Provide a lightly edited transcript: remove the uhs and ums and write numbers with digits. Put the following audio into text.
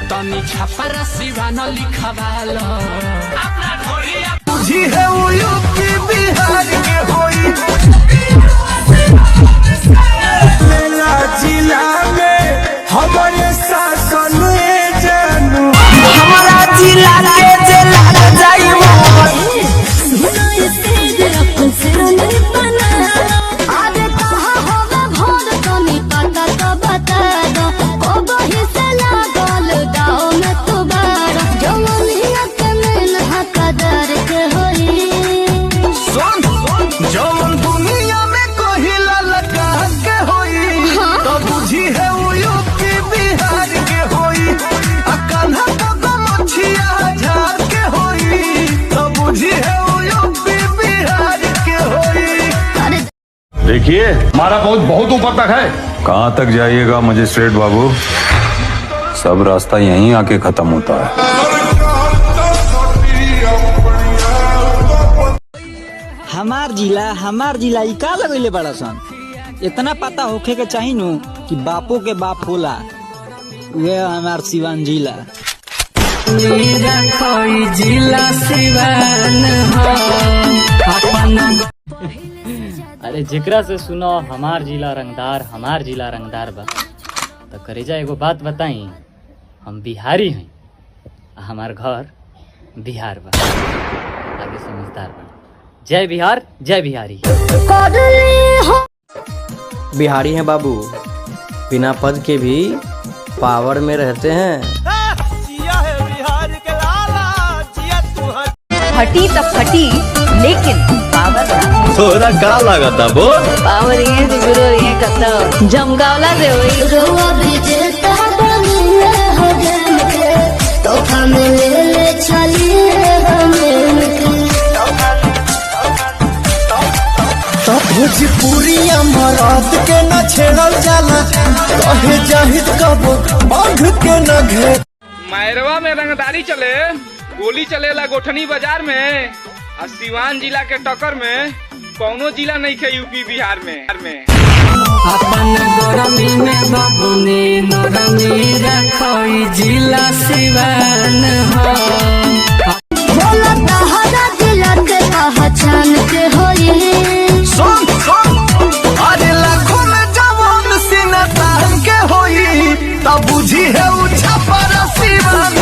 तनी छापरा सिवान लिखवालो अपना ढोलिया बुझी है वो यूपी बिहार के होई मेला जिला में हमारे शासन जानू हमारा जिला के जिला जाई देखिए हमारा पहुंच बहुत ऊपर तक है। कहाँ तक जाइएगा मजिस्ट्रेट बाबू, सब रास्ता यहीं आके खत्म होता है। हमार जिला ई का लगैले बड़ा सन। इतना पता होखे के चाही नु कि बापो के बाप होला, वे हमार सिवान जिला। अरे जिक्रा से सुनो हमार जिला रंगदार बा तो करेजा एगो बात बताई, हम बिहारी हैं, हमार घर बिहार बा, आगे समझदार बा। जय बिहार जय बिहारी। बिहारी हैं बाबू, बिना पद के भी पावर में रहते हैं। फटी तब फटी लेकिन पावर थोड़ा का लगा था वो पावर ये गुरु ये कत्ता जमगावला दे होई रोवा बिजता बनिए हो जन के तो हम ले चलिए हम तो भोजपुरी मराद के न छेड़ल जाला, कहे जाहिद कबो बांध के न घे। मैरवा में रंगदारी चले, गोली चलेला गोठनी बाजार में, और सिवान जिला के टक्कर में कौनो जिला नहीं खे यूपी बिहार में। अपन गरमी में बबुनी नरमी रखोई जिला सिवान हो। बोला तहरा जिला के पहचान के होई सुन अरे लाखों में जवान सीना तान के होई, तब बुझी है वो छपरा सिवान